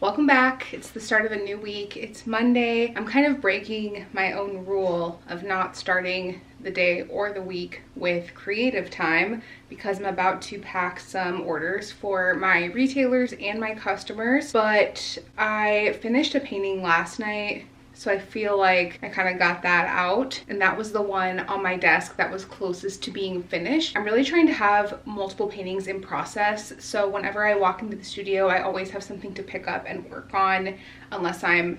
Welcome back. It's the start of a new week. It's Monday. I'm kind of breaking my own rule of not starting the day or the week with creative time because I'm about to pack some orders for my retailers and my customers. But I finished a painting last night, so I feel like I kind of got that out, and that was the one on my desk that was closest to being finished. I'm really trying to have multiple paintings in process, so whenever I walk into the studio, I always have something to pick up and work on, unless I'm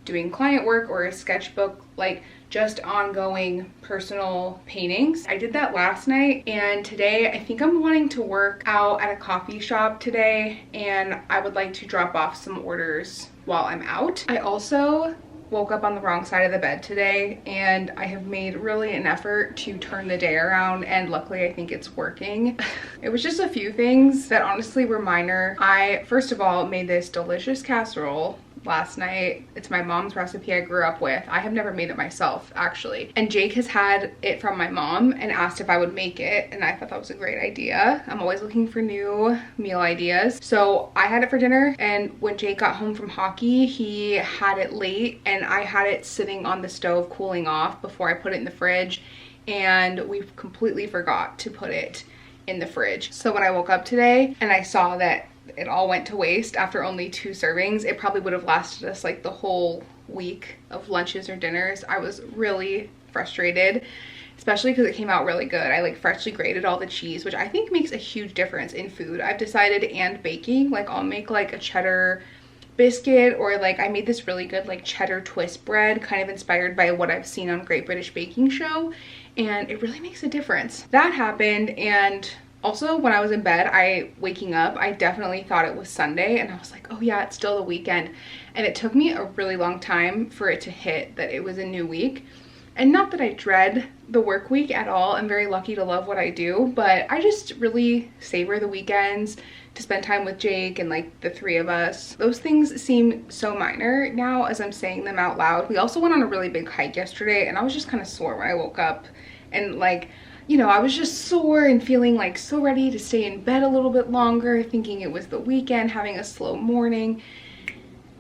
doing client work or a sketchbook, like just ongoing personal paintings. I did that last night, and today I think I'm wanting to work out at a coffee shop today, and I would like to drop off some orders while I'm out. I also woke up on the wrong side of the bed today, and I have made really an effort to turn the day around, and luckily I think it's working. It was just a few things that honestly were minor. I first of all made this delicious casserole last night. It's my mom's recipe I grew up with. I have never made it myself, actually. And Jake has had it from my mom and asked if I would make it, and I thought that was a great idea. I'm always looking for new meal ideas. So I had it for dinner, and when Jake got home from hockey, he had it late, and I had it sitting on the stove cooling off before I put it in the fridge, and we completely forgot to put it in the fridge. So when I woke up today and I saw that it all went to waste after only 2 servings, it probably would have lasted us like the whole week of lunches or dinners. I was really frustrated, especially because it came out really good. I like freshly grated all the cheese, which I think makes a huge difference in food. I've decided, and baking, like I'll make like a cheddar biscuit, or like I made this really good like cheddar twist bread, kind of inspired by what I've seen on Great British Baking Show, and it really makes a difference. That happened, and also when I was in bed, waking up, I definitely thought it was Sunday, and I was like, oh yeah, it's still the weekend. And it took me a really long time for it to hit that it was a new week. And not that I dread the work week at all. I'm very lucky to love what I do, but I just really savor the weekends to spend time with Jake and like the 3 of us. Those things seem so minor now as I'm saying them out loud. We also went on a really big hike yesterday, and I was just kind of sore when I woke up, and like, you know, I was just sore and feeling like so ready to stay in bed a little bit longer, thinking it was the weekend, having a slow morning.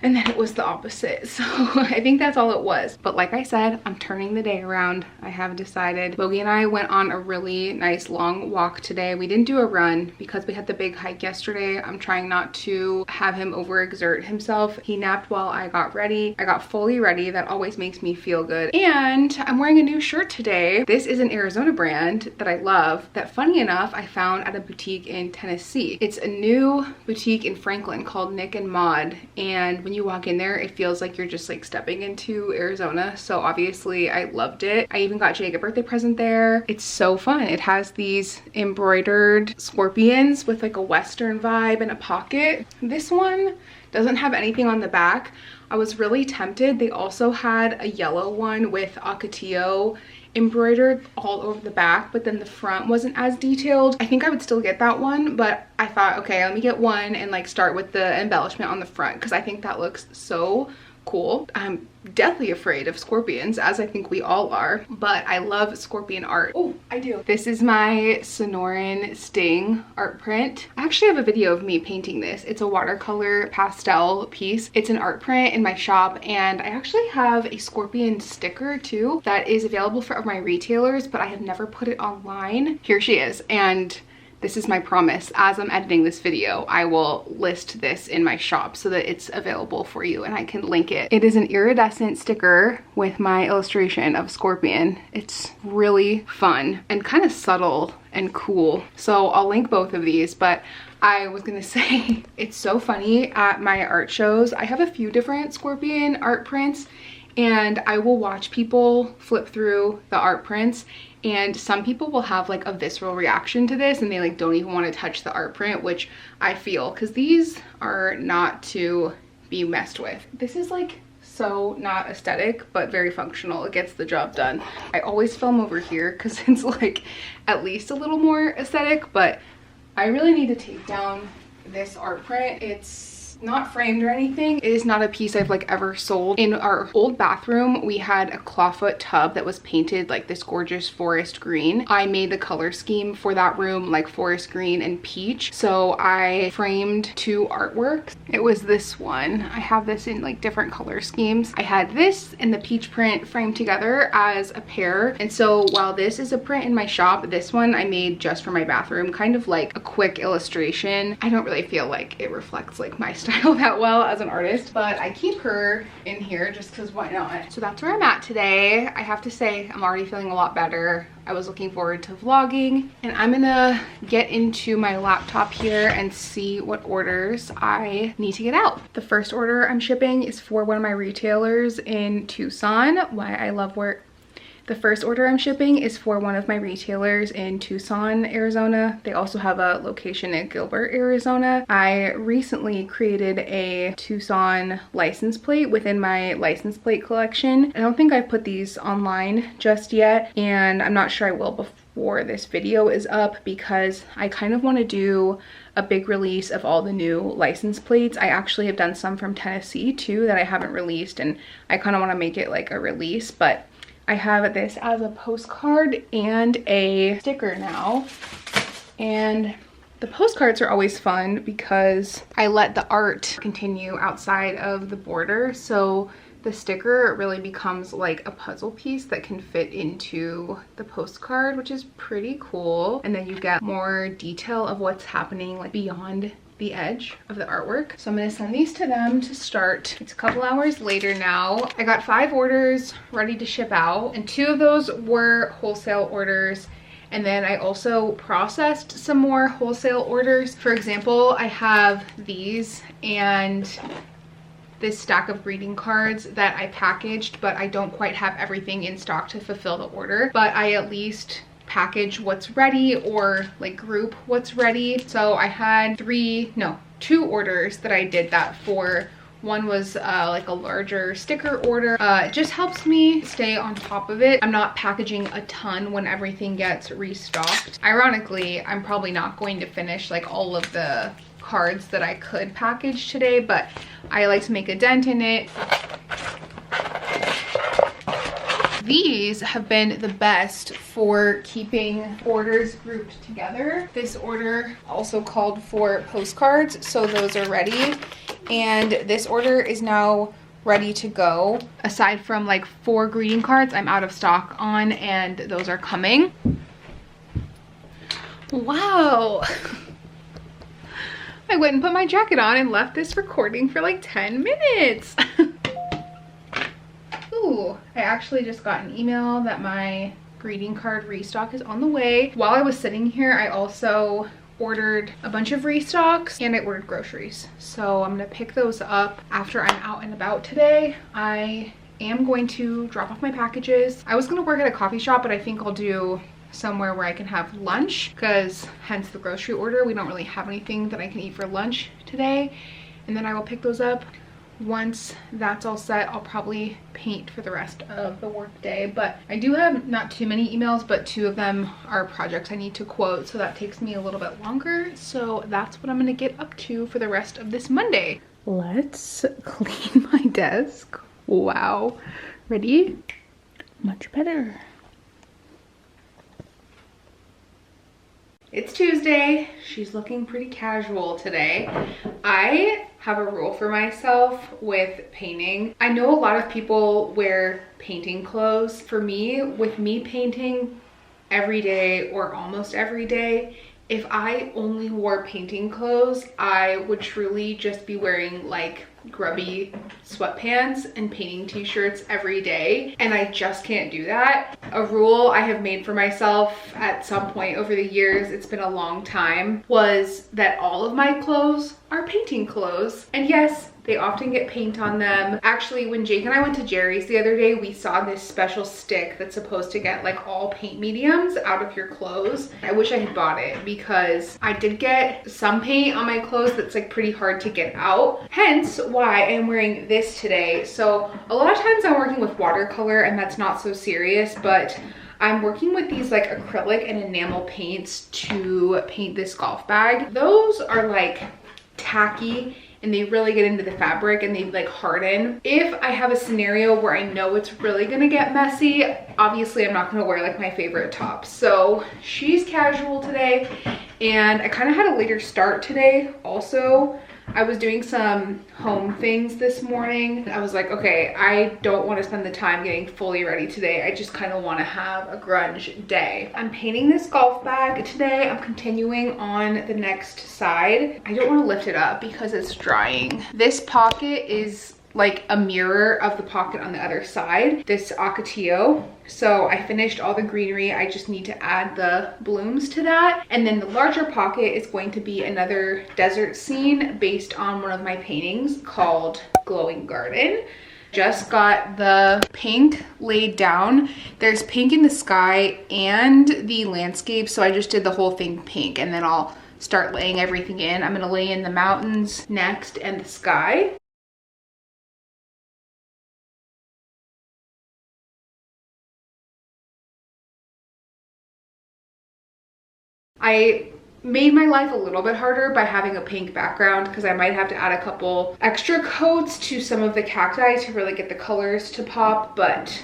And then it was the opposite. So I think that's all it was. But like I said, I'm turning the day around. I have decided. Logie and I went on a really nice long walk today. We didn't do a run because we had the big hike yesterday. I'm trying not to have him overexert himself. He napped while I got ready. I got fully ready. That always makes me feel good. And I'm wearing a new shirt today. This is an Arizona brand that I love, that funny enough, I found at a boutique in Tennessee. It's a new boutique in Franklin called Nick and Maud. And when you walk in there, it feels like you're just like stepping into Arizona. So obviously I loved it. I even got Jake a birthday present there. It's so fun. It has these embroidered scorpions with like a Western vibe and a pocket. This one doesn't have anything on the back. I was really tempted. They also had a yellow one with Ocotillo embroidered all over the back, but then the front wasn't as detailed. I think I would still get that one, but I thought, okay, let me get one and like start with the embellishment on the front, because I think that looks so cool. I'm deathly afraid of scorpions, as I think we all are, but I love scorpion art. Oh, I do. This is my Sonoran Sting art print. I actually have a video of me painting this. It's a watercolor pastel piece. It's an art print in my shop, and I actually have a scorpion sticker too that is available for my retailers, but I have never put it online. Here she is, and this is my promise. As I'm editing this video, I will list this in my shop so that it's available for you and I can link it. It is an iridescent sticker with my illustration of scorpion. It's really fun and kind of subtle and cool. So I'll link both of these, but I was gonna say, it's so funny at my art shows. I have a few different scorpion art prints, and I will watch people flip through the art prints, and some people will have like a visceral reaction to this, and they like don't even want to touch the art print, which I feel, because these are not to be messed with. This is like so not aesthetic, but very functional. It gets the job done. I always film over here because it's like at least a little more aesthetic, but I really need to take down this art print. It's not framed or anything. It is not a piece I've like ever sold. In our old bathroom, we had a clawfoot tub that was painted like this gorgeous forest green. I made the color scheme for that room like forest green and peach. So I framed 2 artworks. It was this one. I have this in like different color schemes. I had this and the peach print framed together as a pair. And so while this is a print in my shop, this one I made just for my bathroom, kind of like a quick illustration. I don't really feel like it reflects like my style that well as an artist, but I keep her in here just because why not? So that's where I'm at today. I have to say I'm already feeling a lot better. I was looking forward to vlogging, and I'm gonna get into my laptop here and see what orders I need to get out. The first order I'm shipping is for one of my retailers in Tucson. Why I love work. The first order I'm shipping is for one of my retailers in Tucson, Arizona. They also have a location in Gilbert, Arizona. I recently created a Tucson license plate within my license plate collection. I don't think I've put these online just yet, and I'm not sure I will before this video is up because I kind of want to do a big release of all the new license plates. I actually have done some from Tennessee too that I haven't released, and I kind of want to make it like a release, but I have this as a postcard and a sticker now. And the postcards are always fun because I let the art continue outside of the border. So the sticker really becomes like a puzzle piece that can fit into the postcard, which is pretty cool. And then you get more detail of what's happening like beyond the edge of the artwork. So I'm gonna send these to them to start. It's a couple hours later now. I got 5 orders ready to ship out, and 2 of those were wholesale orders. And then I also processed some more wholesale orders. For example, I have these and this stack of greeting cards that I packaged, but I don't quite have everything in stock to fulfill the order, but I at least package what's ready or like group what's ready. So I had 2 orders that I did that for. One was like a larger sticker order. It just helps me stay on top of it. I'm not packaging a ton when everything gets restocked. Ironically, I'm probably not going to finish like all of the cards that I could package today, but I like to make a dent in it. These have been the best for keeping orders grouped together. This order also called for postcards, so those are ready. And this order is now ready to go. Aside from like 4 greeting cards I'm out of stock on, and those are coming. Wow. I went and put my jacket on and left this recording for like 10 minutes. Ooh, I actually just got an email that my greeting card restock is on the way. While I was sitting here, I also ordered a bunch of restocks and I ordered groceries. So I'm gonna pick those up after I'm out and about today. I am going to drop off my packages. I was gonna work at a coffee shop, but I think I'll do somewhere where I can have lunch, because hence the grocery order. We don't really have anything that I can eat for lunch today. And then I will pick those up. Once that's all set, I'll probably paint for the rest of the work day. But I do have not too many emails, but 2 of them are projects I need to quote, so that takes me a little bit longer. So that's what I'm gonna get up to for the rest of this Monday. Let's clean my desk. Wow. Ready? Much better. It's Tuesday. She's looking pretty casual today. I have a rule for myself with painting. I know a lot of people wear painting clothes. For me, with me painting every day or almost every day, if I only wore painting clothes, I would truly just be wearing like grubby sweatpants and painting t-shirts every day, and I just can't do that. A rule I have made for myself at some point over the years, it's been a long time, was that all of my clothes are painting clothes. And yes, they often get paint on them. Actually, when Jake and I went to Jerry's the other day, we saw this special stick that's supposed to get like all paint mediums out of your clothes. I wish I had bought it because I did get some paint on my clothes that's like pretty hard to get out. Hence why I'm wearing this today. So a lot of times I'm working with watercolor and that's not so serious, but I'm working with these like acrylic and enamel paints to paint this golf bag. Those are like tacky and they really get into the fabric and they like harden. If I have a scenario where I know it's really gonna get messy, obviously I'm not gonna wear like my favorite top. So she's casual today, and I kind of had a later start today also. I was doing some home things this morning. I was like, okay, I don't want to spend the time getting fully ready today. I just kind of want to have a grunge day. I'm painting this golf bag today. I'm continuing on the next side. I don't want to lift it up because it's drying. This pocket is like a mirror of the pocket on the other side, this ocotillo. So I finished all the greenery. I just need to add the blooms to that. And then the larger pocket is going to be another desert scene based on one of my paintings called Glowing Garden. Just got the pink laid down. There's pink in the sky and the landscape, so I just did the whole thing pink, and then I'll start laying everything in. I'm gonna lay in the mountains next and the sky. I made my life a little bit harder by having a pink background because I might have to add a couple extra coats to some of the cacti to really get the colors to pop, but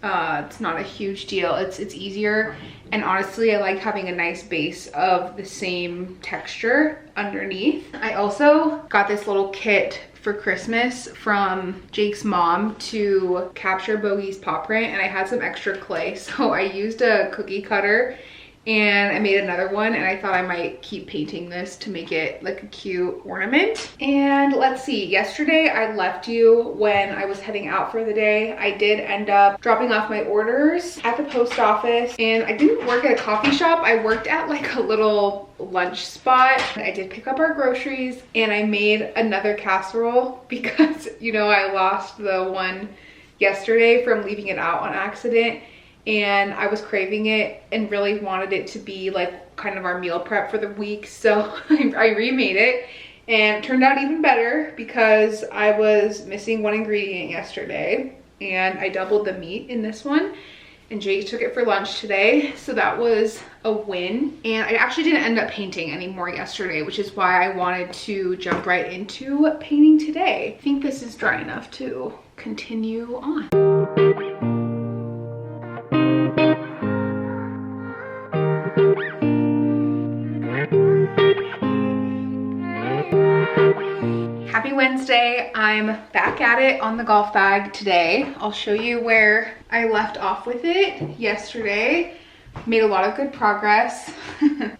it's not a huge deal. It's easier, and honestly I like having a nice base of the same texture underneath. I also got this little kit for Christmas from Jake's mom to capture Bogey's paw print, and I had some extra clay, so I used a cookie cutter and I made another one, and I thought I might keep painting this to make it like a cute ornament. And let's see, yesterday I left you when I was heading out for the day. I did end up dropping off my orders at the post office, and I didn't work at a coffee shop. I worked at like a little lunch spot. I did pick up our groceries, and I made another casserole because, you know, I lost the one yesterday from leaving it out on accident, and I was craving it and really wanted it to be like kind of our meal prep for the week. So I remade it, and it turned out even better because I was missing one ingredient yesterday, and I doubled the meat in this one, and Jake took it for lunch today, so that was a win. And I actually didn't end up painting anymore yesterday, which is why I wanted to jump right into painting today. I think this is dry enough to continue on. Happy Wednesday. I'm back at it on the golf bag today. I'll show you where I left off with it yesterday. Made a lot of good progress.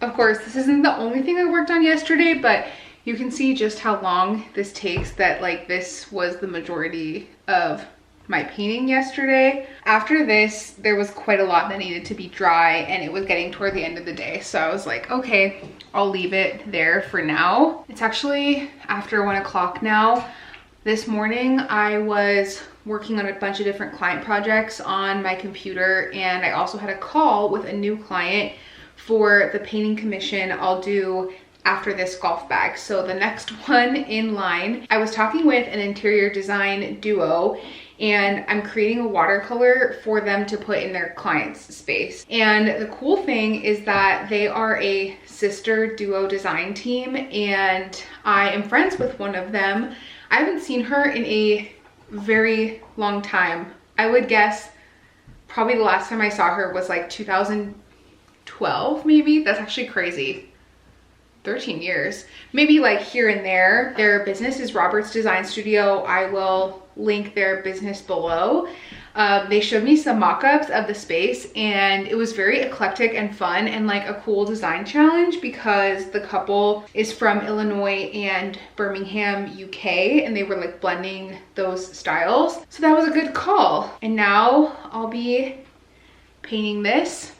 Of course, this isn't the only thing I worked on yesterday, but you can see just how long this takes, that like this was the majority of my painting yesterday. After this, there was quite a lot that needed to be dry, and it was getting toward the end of the day. So I was like, okay, I'll leave it there for now. It's actually after 1 o'clock now. This morning, I was working on a bunch of different client projects on my computer, and I also had a call with a new client for the painting commission I'll do after this golf bag. So the next one in line, I was talking with an interior design duo, and I'm creating a watercolor for them to put in their client's space. And the cool thing is that they are a sister duo design team, and I am friends with one of them. I haven't seen her in a very long time. I would guess probably the last time I saw her was like 2012 maybe. That's actually crazy. 13 years, maybe like here and there. Their business is Robert's Design Studio. I will link their business below. They showed me some mock-ups of the space, and it was very eclectic and fun and like a cool design challenge because the couple is from Illinois and Birmingham, UK, and they were like blending those styles. So that was a good call. And now I'll be painting this.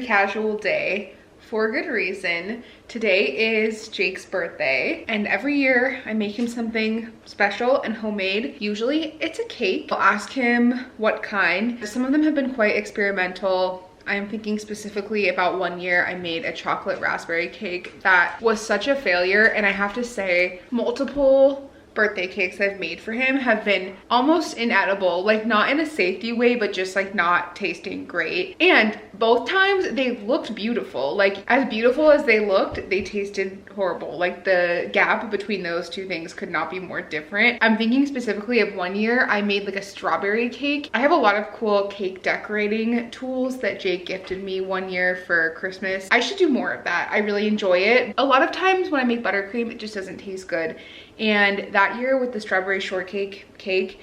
casual day for good reason. Today is Jake's birthday, and every year I make him something special and homemade. Usually it's a cake. I'll ask him what kind. Some of them have been quite experimental. I'm thinking specifically about one year I made a chocolate raspberry cake that was such a failure, and I have to say multiple birthday cakes I've made for him have been almost inedible, like not in a safety way, but just like not tasting great. And both times they looked beautiful, like as beautiful as they looked, they tasted horrible. Like the gap between those two things could not be more different. I'm thinking specifically of one year I made like a strawberry cake. I have a lot of cool cake decorating tools that Jake gifted me one year for Christmas. I should do more of that. I really enjoy it. A lot of times when I make buttercream, it just doesn't taste good. And that year with the strawberry shortcake cake,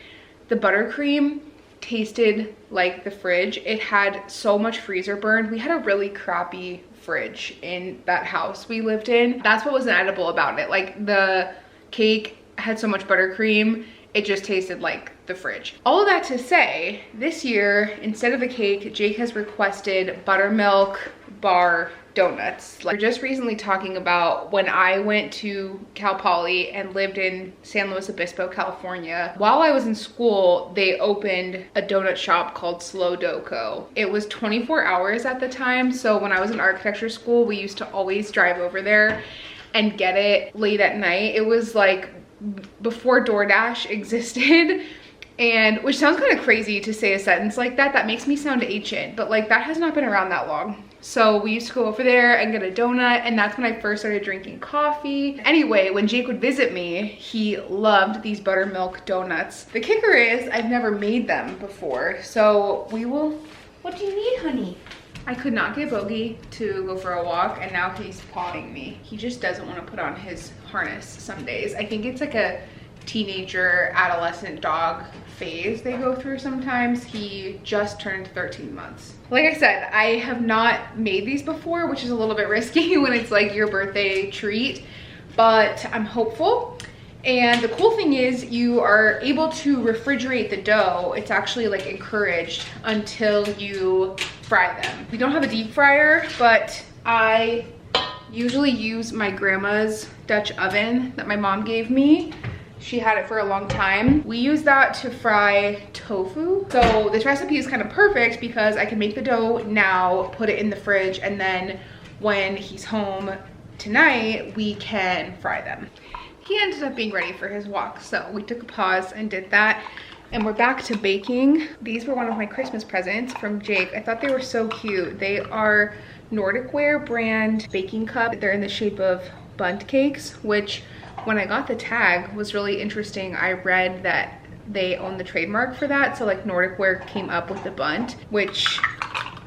the buttercream tasted like the fridge. It had so much freezer burn. We had a really crappy fridge in that house we lived in. That's what was inedible about it. Like the cake had so much buttercream, it just tasted like the fridge. All of that to say, this year, instead of a cake, Jake has requested buttermilk bar donuts. Like, we're just recently talking about when I went to Cal Poly and lived in San Luis Obispo, California. While I was in school, they opened a donut shop called Slow Dough Co. It was 24 hours at the time, so when I was in architecture school, we used to always drive over there and get it late at night. It was like before DoorDash existed. And which sounds kind of crazy to say a sentence like that. That makes me sound ancient, but like that has not been around that long. So we used to go over there and get a donut, and that's when I first started drinking coffee. Anyway, when Jake would visit me, he loved these buttermilk donuts. The kicker is I've never made them before, so we will. What do you need, honey? I could not get Bogey to go for a walk, and now he's pawing me. He just doesn't want to put on his harness some days. I think it's like a teenager, adolescent dog phase they go through sometimes. He just turned 13 months. Like I said, I have not made these before, which is a little bit risky when it's like your birthday treat, but I'm hopeful. And the cool thing is you are able to refrigerate the dough. It's actually like encouraged until you fry them. We don't have a deep fryer, but I usually use my grandma's Dutch oven that my mom gave me. She had it for a long time. We use that to fry tofu. So this recipe is kind of perfect because I can make the dough now, put it in the fridge, and then when he's home tonight, we can fry them. He ended up being ready for his walk, so we took a pause and did that. And we're back to baking. These were one of my Christmas presents from Jake. I thought they were so cute. They are Nordic Ware brand baking cup. They're in the shape of bundt cakes, which when I got the tag was really interesting. I read that they own the trademark for that. So like Nordic Ware came up with the bundt, which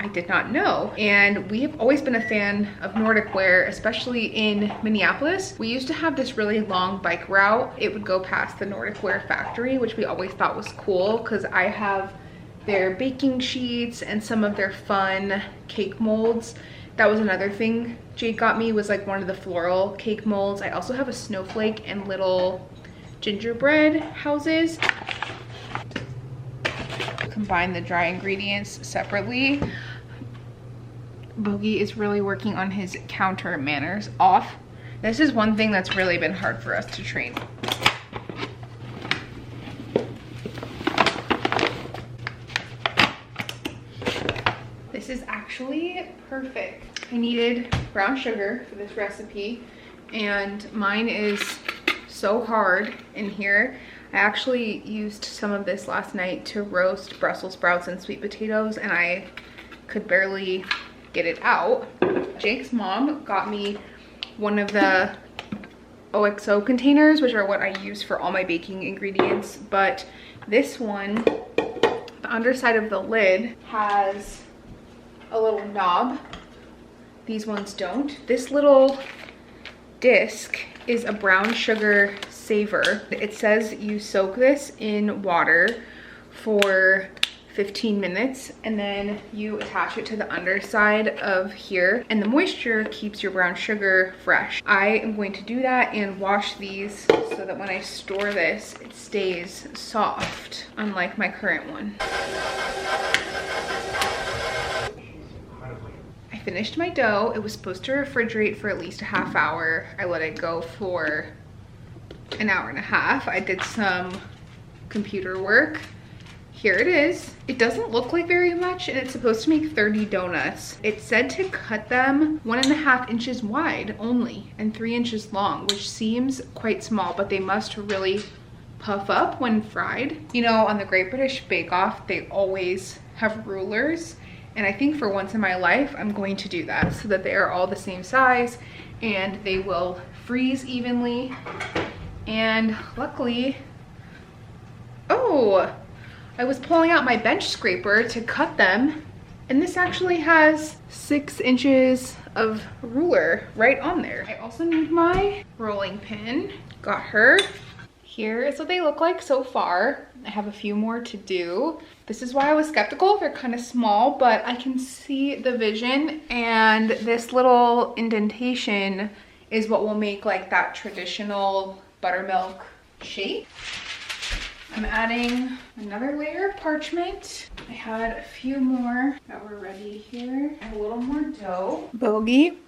I did not know. And we have always been a fan of Nordic Ware, especially in Minneapolis. We used to have this really long bike route. It would go past the Nordic Ware factory, which we always thought was cool because I have their baking sheets and some of their fun cake molds. That was another thing Jake got me, was like one of the floral cake molds. I also have a snowflake and little gingerbread houses. Combine the dry ingredients separately. Bogey is really working on his counter manners off. This is one thing that's really been hard for us to train. This is actually perfect. I needed brown sugar for this recipe, and mine is so hard in here. I actually used some of this last night to roast Brussels sprouts and sweet potatoes, and I could barely get it out. Jake's mom got me one of the OXO containers, which are what I use for all my baking ingredients, but this one, the underside of the lid has a little knob. These ones don't. This little disc is a brown sugar saver. It says you soak this in water for 15 minutes and then you attach it to the underside of here, and the moisture keeps your brown sugar fresh. I am going to do that and wash these so that when I store this, it stays soft, unlike my current one. I finished my dough. It was supposed to refrigerate for at least a half hour. I let it go for an hour and a half. I did some computer work. Here it is. It doesn't look like very much, and it's supposed to make 30 donuts. It said to cut them 1.5 inches wide only and 3 inches long, which seems quite small, but they must really puff up when fried. You know, on the Great British Bake Off, they always have rulers, and I think for once in my life, I'm going to do that so that they are all the same size and they will freeze evenly. And luckily, oh, I was pulling out my bench scraper to cut them, and this actually has 6 inches of ruler right on there. I also need my rolling pin. Got her. Here is what they look like so far. I have a few more to do. This is why I was skeptical. They're kind of small, but I can see the vision, and this little indentation is what will make like that traditional buttermilk shape. I'm adding another layer of parchment. I had a few more that were ready here. And a little more dough. Bogey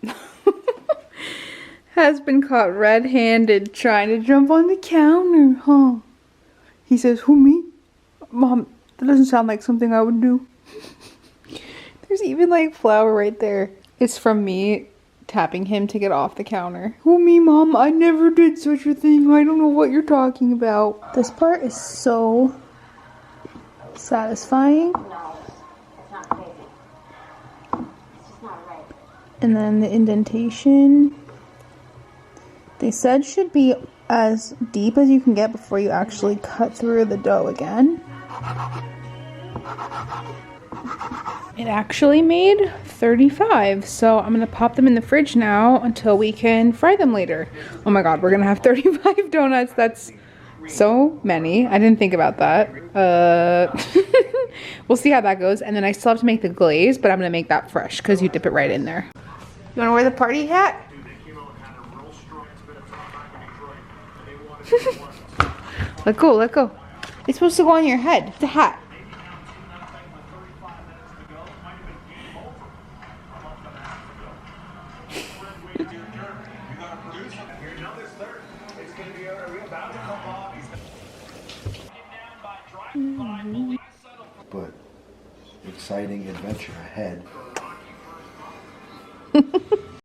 has been caught red-handed trying to jump on the counter, huh? He says, who, me? Mom, that doesn't sound like something I would do. There's even like flour right there. It's from me tapping him to get off the counter. Who, me, Mom? I never did such a thing. I don't know what you're talking about. This part is so satisfying. No, it's not crazy. It's just not right. And then the indentation, they said should be as deep as you can get before you actually cut through the dough again. It actually made 35, so I'm gonna pop them in the fridge now until we can fry them later. Oh my god, we're gonna have 35 donuts. That's so many. I didn't think about that. We'll see how that goes. And then I still have to make the glaze, but I'm gonna make that fresh because you dip it right in there. You wanna wear the party hat? Let go, let go. It's supposed to go on your head. It's a hat. But exciting adventure ahead.